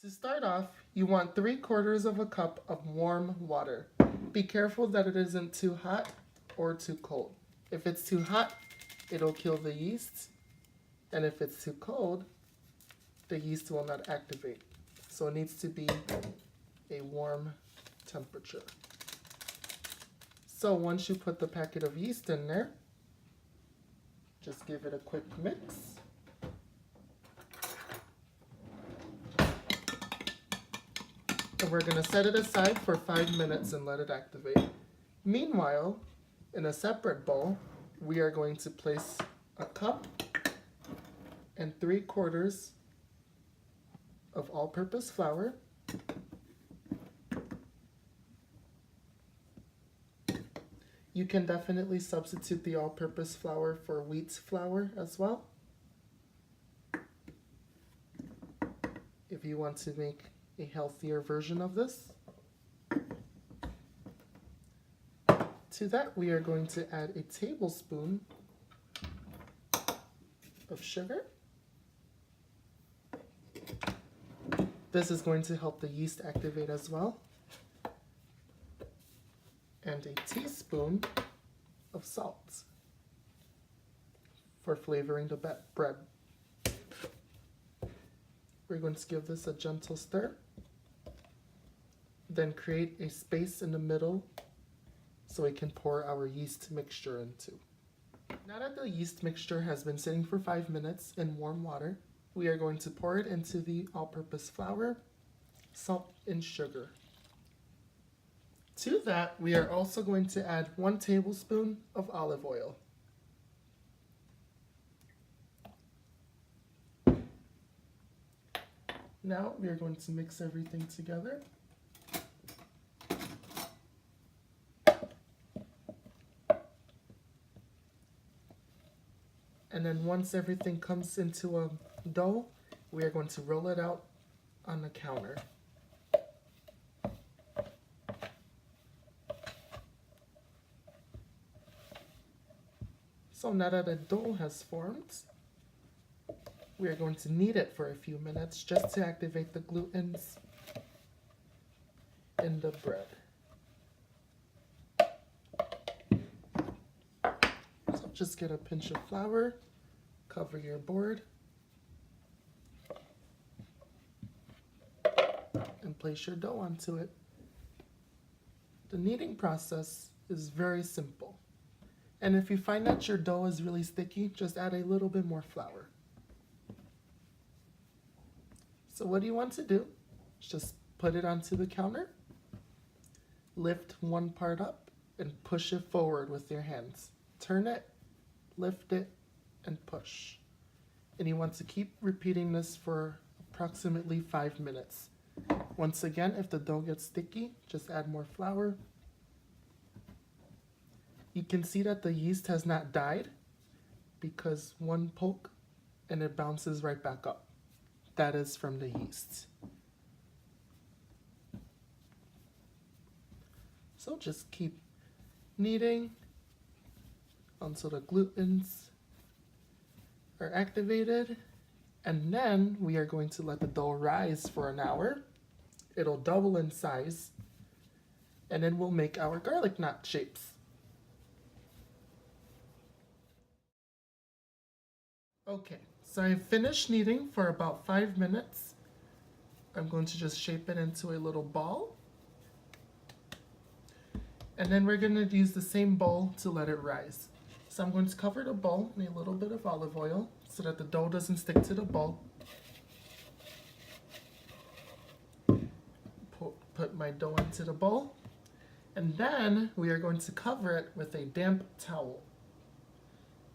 To start off, you want 3/4 of a cup of warm water. Be careful that it isn't too hot or too cold. If it's too hot, it'll kill the yeast, and if it's too cold, the yeast will not activate. So it needs to be a warm temperature. So once you put the packet of yeast in there, just give it a quick mix. And we're going to set it aside for 5 minutes and let it activate. Meanwhile, in a separate bowl, we are going to place a cup and 3/4 of all-purpose flour. You can definitely substitute the all-purpose flour for wheat flour as well, if you want to make a healthier version of this. To that, we are going to add a tablespoon of sugar. This is going to help the yeast activate as well. And a teaspoon of salt for flavoring the bread. We're going to give this a gentle stir. Then create a space in the middle so we can pour our yeast mixture into. Now that the yeast mixture has been sitting for 5 minutes in warm water, we are going to pour it into the all-purpose flour, salt, and sugar. To that, we are also going to add 1 tablespoon of olive oil. Now we are going to mix everything together. And then once everything comes into a dough, we are going to roll it out on the counter. So now that the dough has formed, we are going to knead it for a few minutes just to activate the glutens in the bread. So just get a pinch of flour, cover your board, and place your dough onto it. The kneading process is very simple. And if you find that your dough is really sticky, just add a little bit more flour. So what you want to do is just put it onto the counter, lift one part up, and push it forward with your hands. Turn it, lift it, and push. And you want to keep repeating this for approximately 5 minutes. Once again, if the dough gets sticky, just add more flour. You can see that the yeast has not died because one poke and it bounces right back up. That is from the yeast. So just keep kneading until the glutens are activated, and then we are going to let the dough rise for an hour. It'll double in size, and then we'll make our garlic knot shapes. Okay, so I finished kneading for about 5 minutes. I'm going to just shape it into a little ball. And then we're going to use the same bowl to let it rise. So I'm going to cover the bowl in a little bit of olive oil so that the dough doesn't stick to the bowl. Put my dough into the bowl. And then we are going to cover it with a damp towel.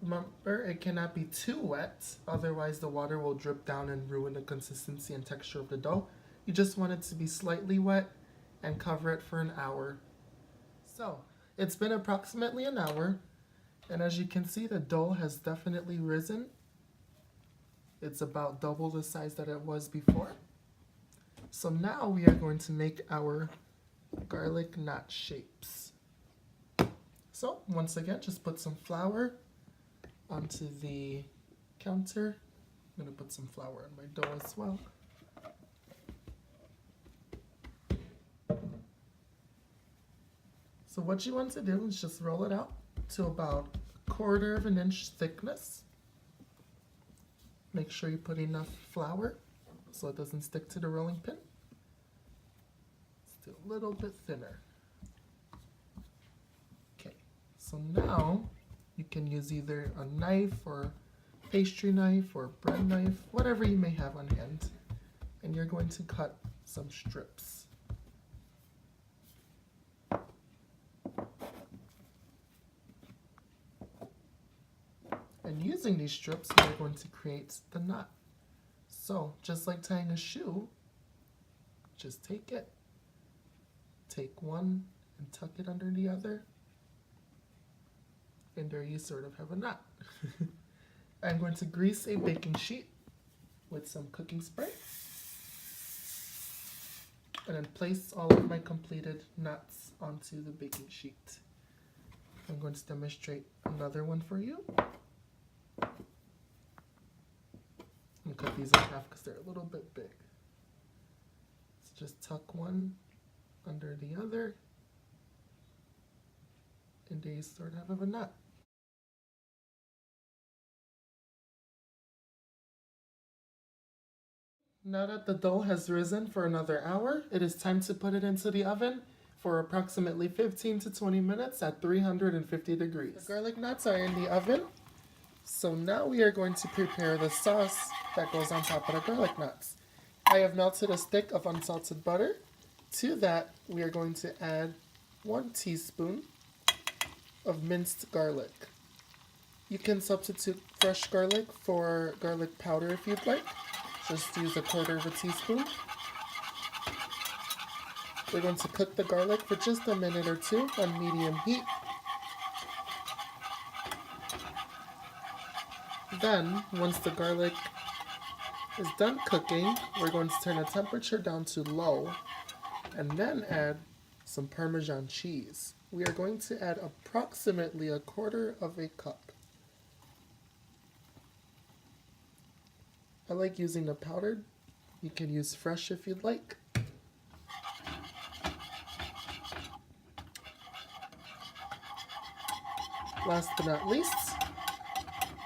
Remember, it cannot be too wet, otherwise the water will drip down and ruin the consistency and texture of the dough. You just want it to be slightly wet and cover it for an hour. So, it's been approximately an hour, and as you can see, the dough has definitely risen. It's about double the size that it was before. So now we are going to make our garlic knot shapes. So, once again, just put some flour onto the counter. I'm going to put some flour on my dough as well. So what you want to do is just roll it out to about 1/4 of an inch thickness. Make sure you put enough flour so it doesn't stick to the rolling pin. Still a little bit thinner. Okay, so now you can use either a knife or pastry knife or bread knife, whatever you may have on hand. And you're going to cut some strips. And using these strips, we're going to create the knot. So, just like tying a shoe, just take it, take one and tuck it under the other, and there you sort of have a knot. I'm going to grease a baking sheet with some cooking spray, and then place all of my completed knots onto the baking sheet. I'm going to demonstrate another one for you. I'm going to cut these in half because they're a little bit big. So just tuck one under the other, and there you sort of have a knot. Now that the dough has risen for another hour, it is time to put it into the oven for approximately 15 to 20 minutes at 350 degrees. The garlic knots are in the oven. So now we are going to prepare the sauce that goes on top of the garlic knots. I have melted a stick of unsalted butter. To that, we are going to add 1 teaspoon of minced garlic. You can substitute fresh garlic for garlic powder if you'd like. Just use 1/4 teaspoon. We're going to cook the garlic for just a minute or two on medium heat. Then, once the garlic is done cooking, we're going to turn the temperature down to low and then add some Parmesan cheese. We are going to add approximately 1/4 cup. I like using the powdered. You can use fresh if you'd like. Last but not least,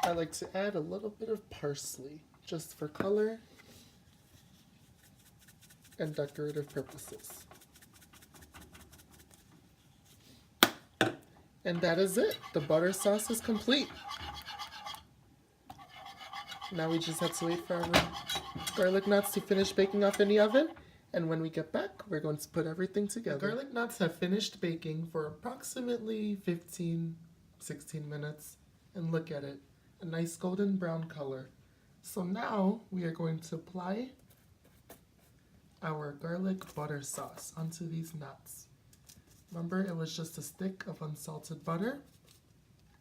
I like to add a little bit of parsley, just for color and decorative purposes. And that is it. The butter sauce is complete. Now we just have to wait for our garlic knots to finish baking off in the oven. And when we get back, we're going to put everything together. The garlic knots have finished baking for approximately 15-16 minutes. And look at it. A nice golden brown color. So now we are going to apply our garlic butter sauce onto these knots. Remember, it was just a stick of unsalted butter,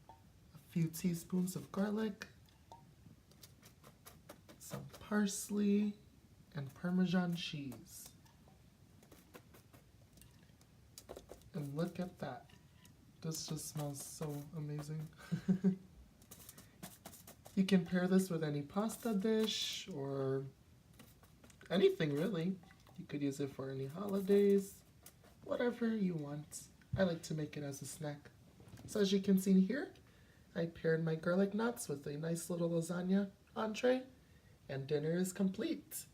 a few teaspoons of garlic, some parsley, and Parmesan cheese. And look at that. This just smells so amazing. You can pair this with any pasta dish or anything really. You could use it for any holidays, whatever you want. I like to make it as a snack. So as you can see here, I paired my garlic knots with a nice little lasagna entree, and dinner is complete.